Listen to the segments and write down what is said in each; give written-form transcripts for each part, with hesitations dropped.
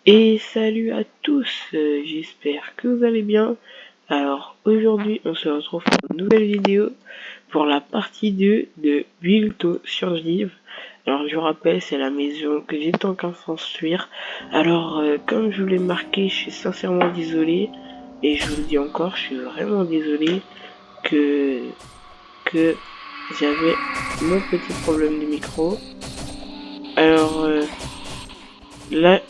Et salut à tous, j'espère que vous allez bien. Alors aujourd'hui on se retrouve pour une nouvelle vidéo pour la partie 2 de Build to Survive. Alors je vous rappelle, c'est la maison que j'étais en train de construire. Alors comme je vous l'ai marqué, je suis sincèrement désolé. Et je vous le dis encore, je suis vraiment désolé que j'avais mon petit problème de micro. Alors là,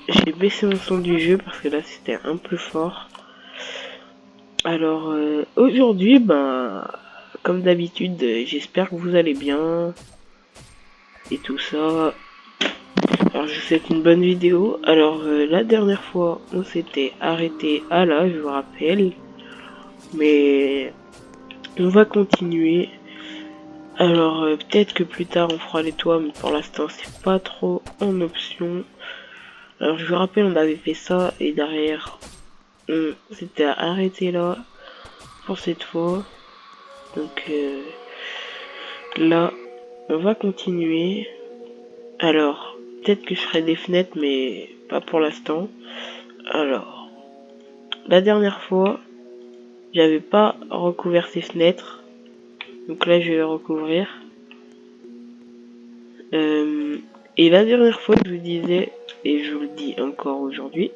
j'ai baissé mon son du jeu parce que là c'était un peu fort. Alors aujourd'hui, comme d'habitude, j'espère que vous allez bien et tout ça. Alors je vous souhaite une bonne vidéo. Alors la dernière fois, on s'était arrêté à là, je vous rappelle. Mais on va continuer. Alors peut-être que plus tard on fera les toits, mais pour l'instant c'est pas trop en option. Alors je vous rappelle, on avait fait ça et derrière on s'était arrêté là pour cette fois. Donc là on va continuer. Alors peut-être que je ferai des fenêtres mais pas pour l'instant. Alors la dernière fois j'avais pas recouvert ces fenêtres, donc là je vais les recouvrir. Et la dernière fois je vous disais, et je vous le dis encore aujourd'hui,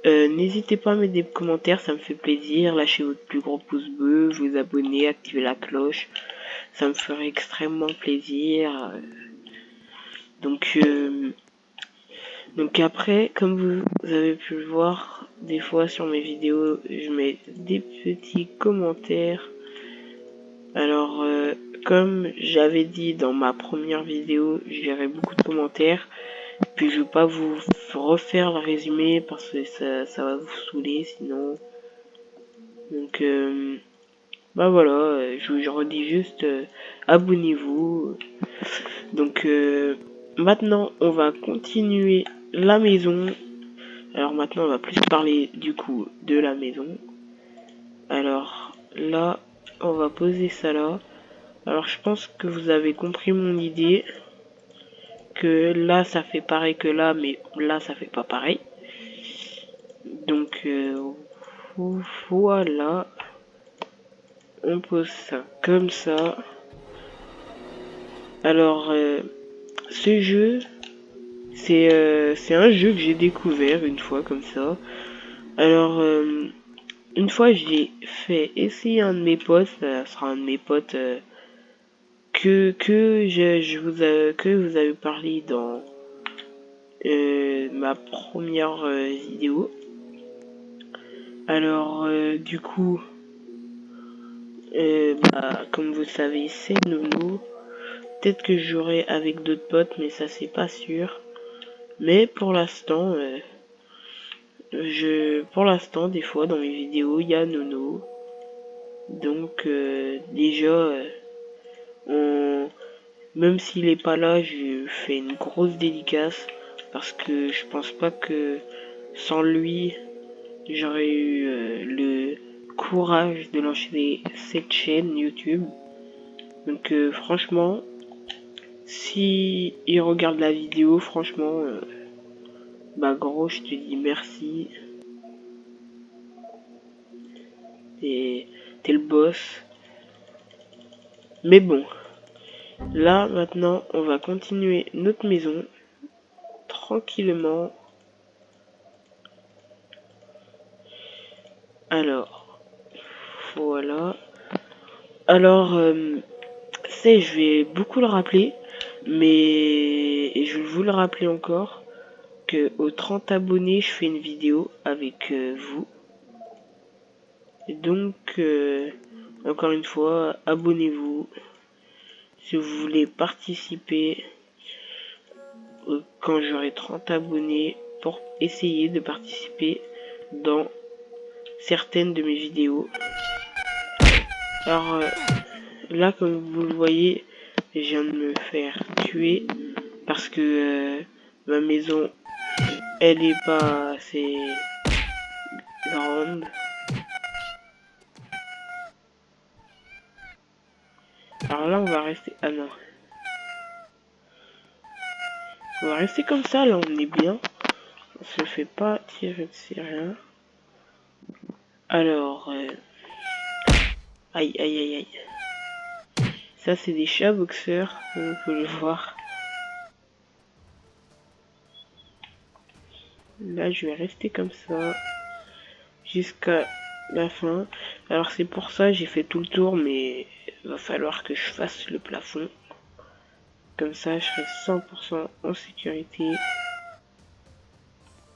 n'hésitez pas à mettre des commentaires, ça me fait plaisir. Lâchez votre plus gros pouce bleu, vous abonner, activez la cloche, ça me ferait extrêmement plaisir. Donc après, comme vous avez pu le voir, des fois sur mes vidéos, je mets des petits commentaires. Alors comme j'avais dit dans ma première vidéo, je verrai beaucoup de commentaires. Puis je vais pas vous refaire le résumé parce que ça va vous saouler sinon. Donc voilà, je redis juste abonnez-vous. Donc maintenant on va continuer la maison. Alors maintenant on va plus parler du coup de la maison. Alors là on va poser ça là. Alors je pense que vous avez compris mon idée. Que là ça fait pareil que là, mais là ça fait pas pareil. Donc voilà. On pose ça comme ça. Alors ce jeu, c'est un jeu que j'ai découvert une fois comme ça. Alors une fois j'ai fait essayer un de mes potes, ça sera un de mes potes que que vous avez parlé dans ma première vidéo. Alors du coup comme vous savez c'est Nono. Peut-être que j'aurai avec d'autres potes mais ça c'est pas sûr. Mais pour l'instant pour l'instant des fois dans mes vidéos il y a Nono. Donc déjà même s'il est pas là, je fais une grosse dédicace parce que je pense pas que sans lui j'aurais eu le courage de lancer cette chaîne YouTube. Donc franchement, si il regarde la vidéo, franchement, gros, je te dis merci. T'es le boss. Mais bon, là maintenant, on va continuer notre maison tranquillement. Alors, voilà. Alors, je vais beaucoup le rappeler, mais et je vais vous le rappeler encore que aux 30 abonnés, je fais une vidéo avec vous. Et donc, encore une fois, abonnez-vous si vous voulez participer quand j'aurai 30 abonnés pour essayer de participer dans certaines de mes vidéos. Alors là, comme vous le voyez, je viens de me faire tuer parce que ma maison elle est pas assez grande. Alors là on va rester, ah non, on va rester comme ça, là on est bien. on se fait pas tirer dessus, rien. Alors, aïe, aïe, aïe, aïe. Ça, c'est des chats boxeurs, comme vous pouvez le voir. Là, je vais rester comme ça jusqu'à la fin. Alors, c'est pour ça j'ai fait tout le tour, mais il va falloir que je fasse le plafond. Comme ça, je serai 100% en sécurité.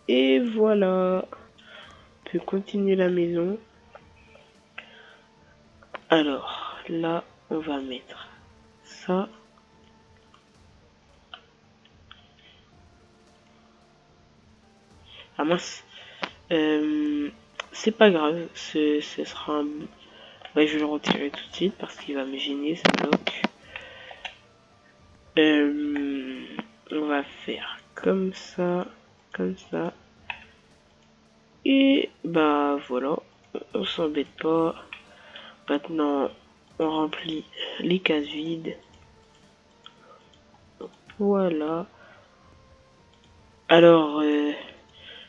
Et voilà. On peut continuer la maison. Alors, là, on va mettre ça. Ah mince. C'est pas grave. Ce sera un... Ouais, je vais le retirer tout de suite parce qu'il va me gêner, ce bloc. On va faire comme ça. Comme ça. Et bah voilà. On s'embête pas. Maintenant, on remplit les cases vides. Voilà. Alors,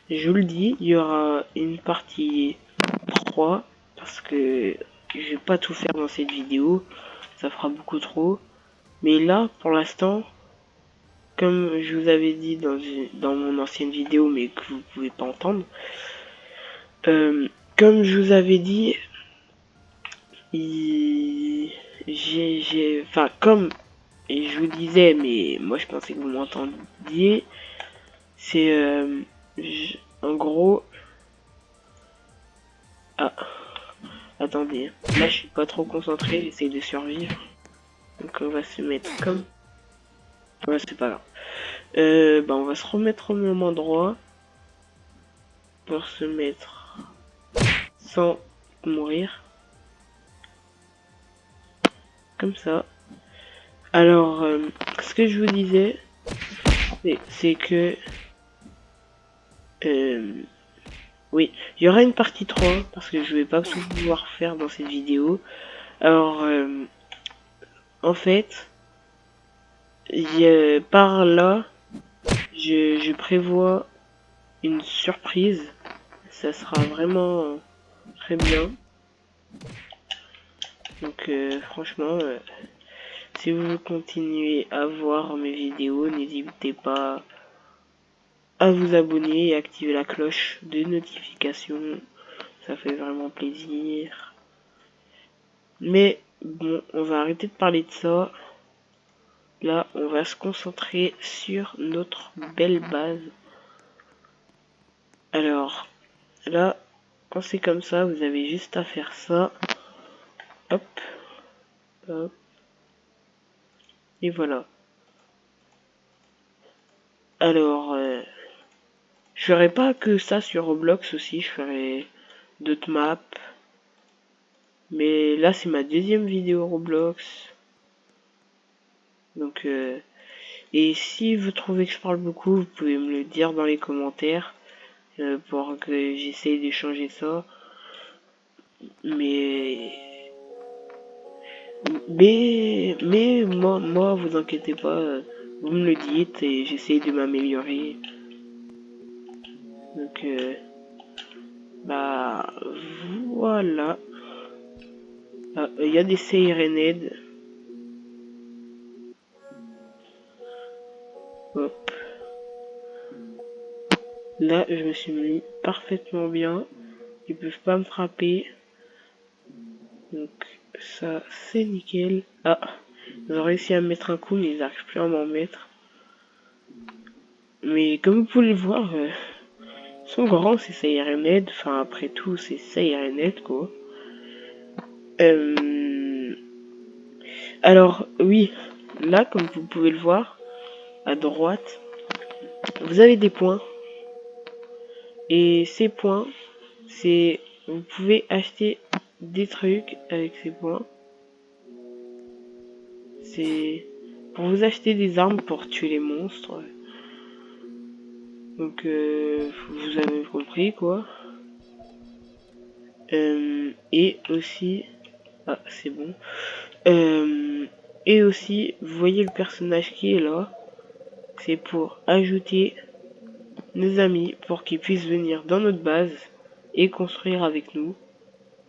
je vous le dis, il y aura une partie 3 parce que je vais pas tout faire dans cette vidéo. Ça fera beaucoup trop. Mais là, pour l'instant, comme je vous avais dit dans mon ancienne vidéo, mais que vous pouvez pas entendre, comme je vous avais dit, enfin, comme et je vous disais, mais moi je pensais que vous m'entendiez, c'est en gros, ah, attendez, là je suis pas trop concentré, j'essaie de survivre, donc on va se mettre comme, ouais c'est pas grave, bah on va se remettre au même endroit pour se mettre sans mourir, comme ça. Alors, ce que je vous disais, c'est que oui, il y aura une partie 3 parce que je vais pas tout pouvoir faire dans cette vidéo. Alors, en fait, par là, je prévois une surprise. Ça sera vraiment très bien. Donc, franchement, si vous continuez à voir mes vidéos, n'hésitez pas à vous abonner et activer la cloche de notification. Ça fait vraiment plaisir. Mais bon, on va arrêter de parler de ça. Là, on va se concentrer sur notre belle base. Alors, là, quand c'est comme ça, vous avez juste à faire ça. Hop. Hop. Et voilà. Alors, je ferai pas que ça sur Roblox aussi, je ferai d'autres maps. Mais là, c'est ma deuxième vidéo Roblox. Donc, et si vous trouvez que je parle beaucoup, vous pouvez me le dire dans les commentaires pour que j'essaye de changer ça. Mais moi, vous inquiétez pas, vous me le dites et j'essaye de m'améliorer. Donc, bah, voilà. Il y a des Sirenhead. Hop. Là, je me suis mis parfaitement bien. Ils peuvent pas me frapper. Donc, ça, c'est nickel. Ah, ils ont réussi à me mettre un coup, mais ils n'arrivent plus à m'en mettre. Mais comme vous pouvez le voir, ils sont grands, c'est Sirenhead. Enfin, après tout, c'est Sirenhead, quoi. Alors, oui, là, comme vous pouvez le voir, à droite, vous avez des points. Et ces points, c'est... Vous pouvez acheter des trucs avec ces points. C'est pour vous acheter des armes pour tuer les monstres. Donc, vous avez compris, quoi. Et aussi... Ah, c'est bon. Et aussi, vous voyez le personnage qui est là. C'est pour ajouter nos amis pour qu'ils puissent venir dans notre base et construire avec nous.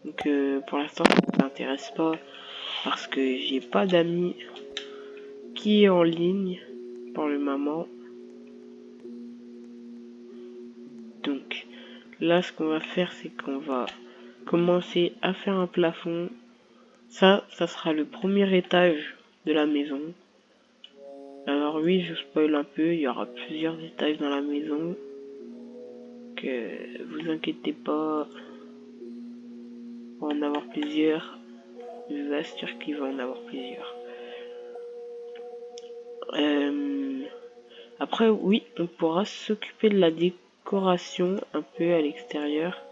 Donc pour l'instant ça ne m'intéresse pas parce que j'ai pas d'amis qui est en ligne pour le moment. Donc là ce qu'on va faire c'est qu'on va commencer à faire un plafond. Ça sera le premier étage de la maison. Alors oui, je spoil un peu, il y aura plusieurs étages dans la maison. Que vous inquiétez pas, on va en avoir plusieurs. Je vous assure qu'il va en avoir plusieurs. Après, oui, on pourra s'occuper de la décoration un peu à l'extérieur.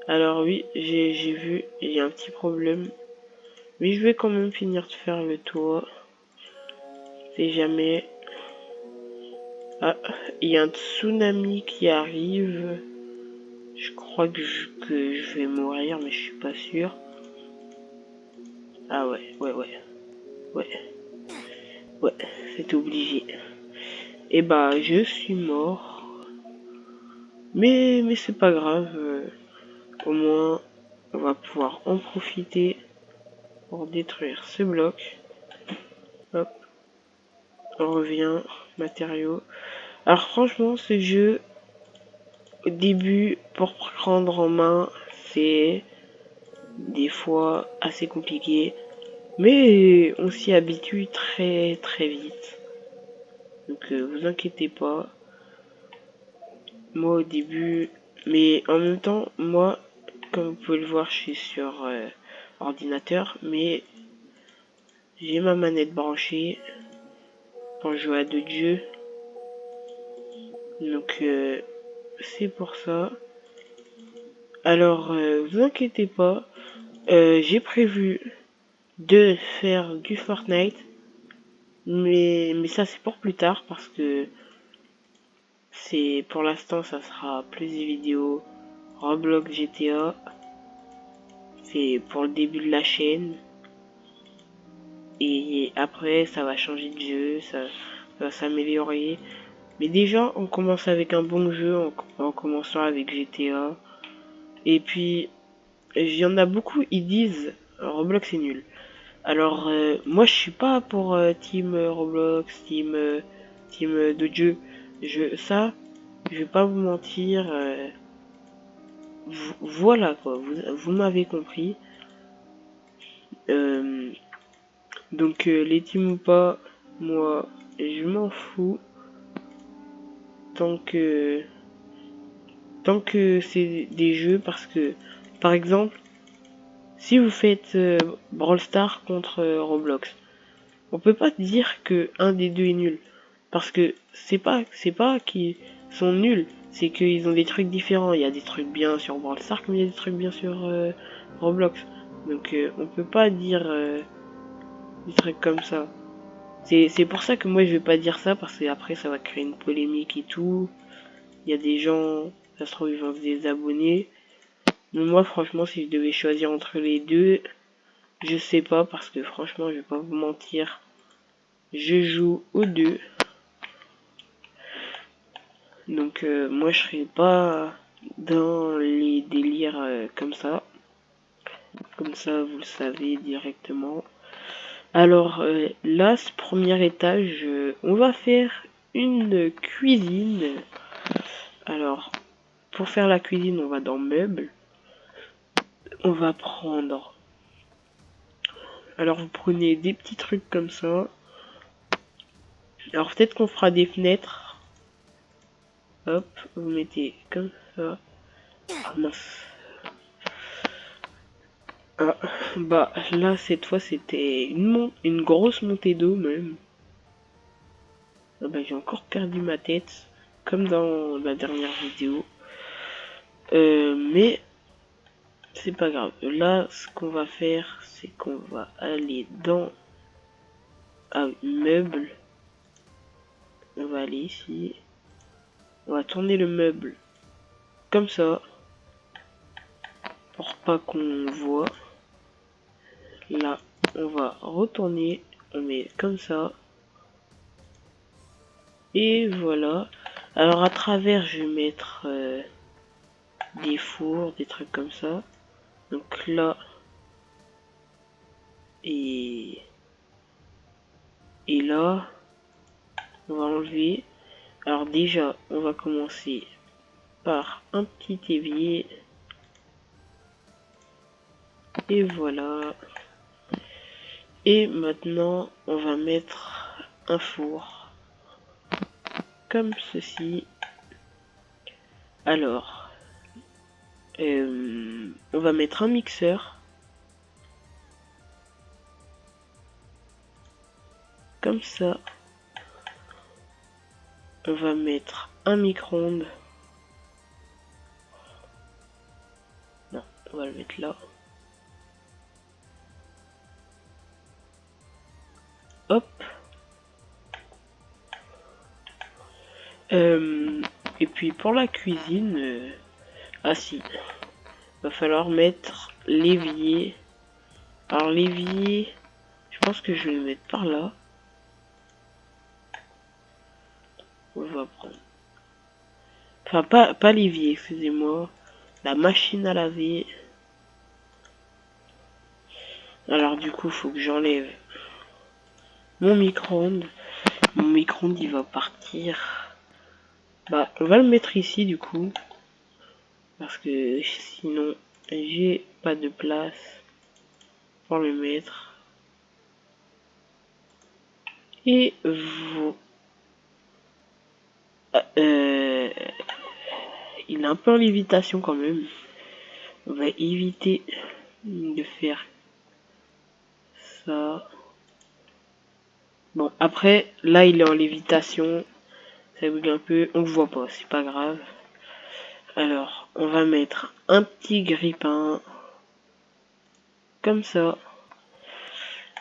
Alors oui, j'ai vu, il y a un petit problème. Mais je vais quand même finir de faire le toit. Si jamais... Ah, il y a un tsunami qui arrive. Je crois que je vais mourir, mais je suis pas sûr. Ah ouais, c'est obligé. Et bah, je suis mort. Mais c'est pas grave. Au moins, on va pouvoir en profiter pour détruire ce bloc. Hop, on revient, matériaux. Alors franchement, ce jeu, au début, pour prendre en main, c'est des fois assez compliqué. Mais on s'y habitue très vite. Donc vous inquiétez pas. Moi au début, mais en même temps, moi, comme vous pouvez le voir, je suis sur ordinateur, mais j'ai ma manette branchée pour jouer à d'autres jeux. Donc c'est pour ça. Alors vous inquiétez pas, j'ai prévu de faire du Fortnite, mais ça c'est pour plus tard parce que c'est pour l'instant ça sera plus des vidéos Roblox GTA. C'est pour le début de la chaîne. Et après, ça va changer de jeu, ça va s'améliorer. Mais déjà, on commence avec un bon jeu, en commençant avec GTA. Et puis, il y en a beaucoup, ils disent Roblox est nul. Alors, moi, je suis pas pour Team Roblox, Team de jeu. Je vais pas vous mentir. Voilà quoi, vous m'avez compris. Donc les teams ou pas, moi je m'en fous tant que c'est des jeux parce que par exemple si vous faites Brawl Stars contre Roblox, on peut pas dire que un des deux est nul parce que c'est pas qu'ils sont nuls, c'est qu'ils ont des trucs différents. Il y a des trucs bien sur Brawl Stars comme il y a des trucs bien sur Roblox. Donc on peut pas dire des trucs comme ça. C'est pour ça que moi je vais pas dire ça parce que après ça va créer une polémique et tout. Il y a des gens, ça se trouve ils vont se désabonner. Mais moi franchement si je devais choisir entre les deux, je sais pas parce que franchement je vais pas vous mentir. Je joue aux deux. Donc moi je serai pas dans les délires comme ça. Comme ça vous le savez directement. Alors là, ce premier étage, on va faire une cuisine. Alors, pour faire la cuisine, on va dans meubles. On va prendre... Alors, vous prenez des petits trucs comme ça. Alors, peut-être qu'on fera des fenêtres. Hop, vous mettez comme ça. Ah, mince. Ah, bah, là, cette fois, c'était une grosse montée d'eau, même. Ah, bah, j'ai encore perdu ma tête, comme dans la dernière vidéo. Mais c'est pas grave. Là, ce qu'on va faire, c'est qu'on va aller dans un meuble. On va aller ici. On va tourner le meuble comme ça. Pour pas qu'on voit. Là, on va retourner. On met comme ça. Et voilà. Alors à travers, je vais mettre des fours, des trucs comme ça. Donc là et là, on va enlever. Alors déjà, on va commencer par un petit évier. Et voilà. Et maintenant, on va mettre un four. Comme ceci. Alors, on va mettre un mixeur. Comme ça. On va mettre un micro-ondes. Non, on va le mettre là. Hop. Et puis pour la cuisine, ah si, va falloir mettre l'évier. Alors l'évier, je pense que je vais le mettre par là. On va prendre. Enfin pas l'évier, excusez-moi. La machine à laver. Alors du coup, faut que j'enlève mon micro-ondes. Mon micro-ondes il va partir. Bah, on va le mettre ici du coup. Parce que sinon, j'ai pas de place pour le mettre. Et vous... il est un peu en lévitation quand même. On va éviter de faire ça. Bon, après, là, il est en lévitation. Ça bouge un peu. On le voit pas, c'est pas grave. Alors, on va mettre un petit grille-pain. Comme ça.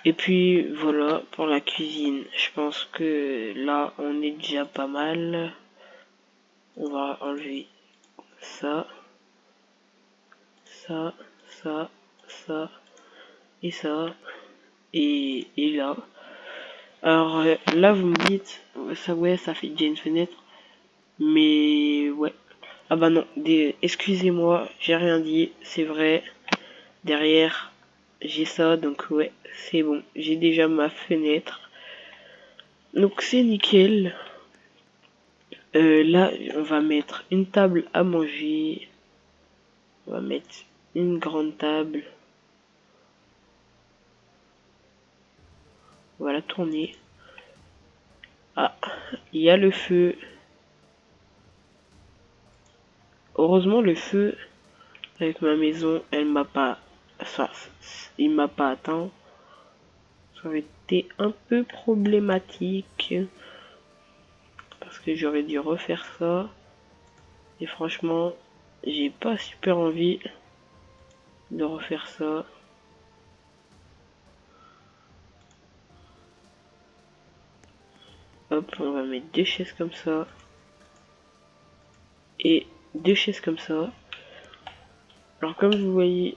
Et puis, voilà, pour la cuisine. Je pense que là, on est déjà pas mal. On va enlever ça. Ça, ça, ça. Et ça. Et là. Alors là vous me dites ça ouais ça fait déjà une fenêtre mais ouais ah bah non excusez-moi j'ai rien dit c'est vrai derrière j'ai ça donc ouais c'est bon j'ai déjà ma fenêtre donc c'est nickel. Là on va mettre une table à manger, on va mettre une grande table, on va la tourner. Ah il y a le feu. Heureusement le feu avec ma maison, elle m'a pas, enfin, il m'a pas atteint. Ça aurait été un peu problématique parce que j'aurais dû refaire ça. Et franchement, j'ai pas super envie de refaire ça. Hop, on va mettre deux chaises comme ça et deux chaises comme ça. Alors comme vous voyez,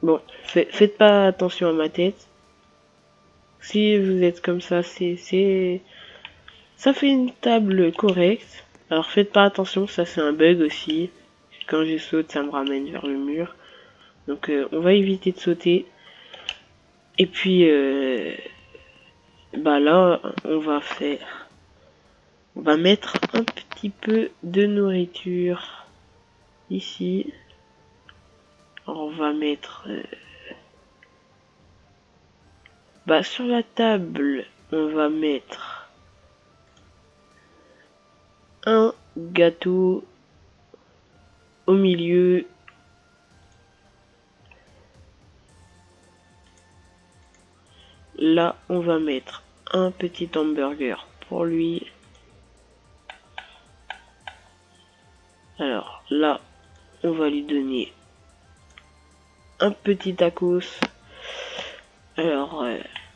bon, faites pas attention à ma tête. Si vous êtes comme ça, ça fait une table correcte. Alors faites pas attention, ça c'est un bug aussi. Quand je saute, ça me ramène vers le mur. Donc on va éviter de sauter. Et puis bah là, on va mettre un petit peu de nourriture ici. Alors, on va mettre bah sur la table, on va mettre un gâteau au milieu. Là, on va mettre un petit hamburger pour lui. Alors là, on va lui donner un petit tacos. Alors,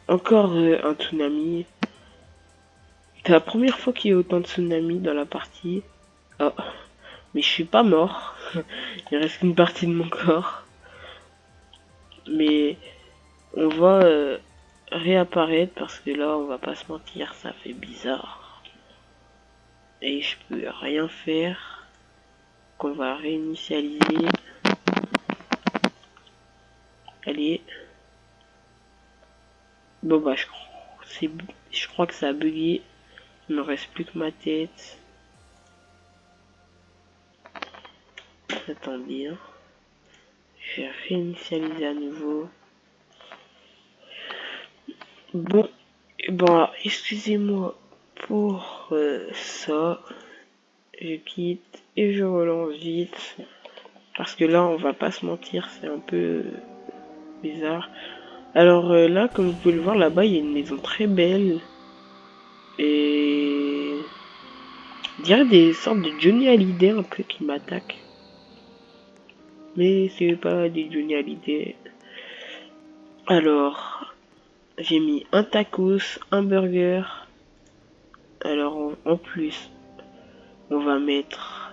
encore un tsunami. C'est la première fois qu'il y a autant de tsunamis dans la partie. Oh, mais je suis pas mort. Il reste une partie de mon corps. Mais on va réapparaître parce que là, on va pas se mentir, ça fait bizarre. et je peux rien faire. Qu'on va réinitialiser. Allez. Bon bah je crois que ça a bugué. Il me reste plus que ma tête. Attendez. Hein. Je vais réinitialiser à nouveau. Bon. Bon, excusez-moi pour ça. Je quitte et je relance vite. Parce que là, on va pas se mentir, c'est un peu bizarre. Alors là, comme vous pouvez le voir, là-bas, il y a une maison très belle. Et... on dirait des sortes de Johnny Hallyday un peu qui m'attaquent. Mais c'est pas des Johnny Hallyday. Alors, j'ai mis un tacos, un burger. Alors en plus, on va mettre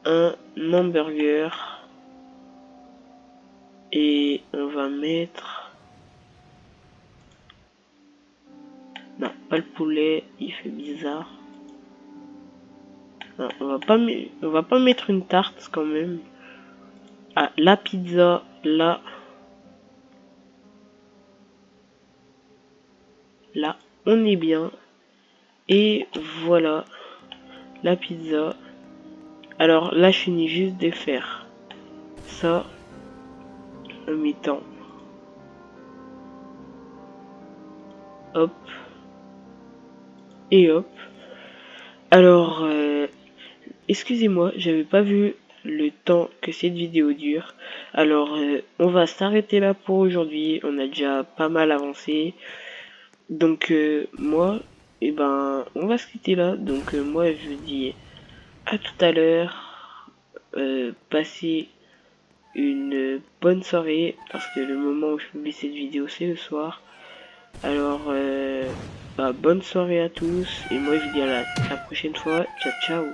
un hamburger. Et on va mettre... non, pas le poulet, il fait bizarre. Non, on va pas mettre une tarte quand même. Ah, la pizza, là. Là, on est bien. Et voilà, la pizza. Alors là, je finis juste de faire ça en mettant... hop. Et hop. Alors, excusez-moi, j'avais pas vu le temps que cette vidéo dure. Alors, on va s'arrêter là pour aujourd'hui. On a déjà pas mal avancé. Donc, moi, eh ben, on va se quitter là. Donc, moi, je vous dis à tout à l'heure. Passez une bonne soirée. Parce que le moment où je publie cette vidéo, c'est le soir. Alors, bah, bonne soirée à tous. Et moi, je vous dis à la prochaine fois. Ciao, ciao.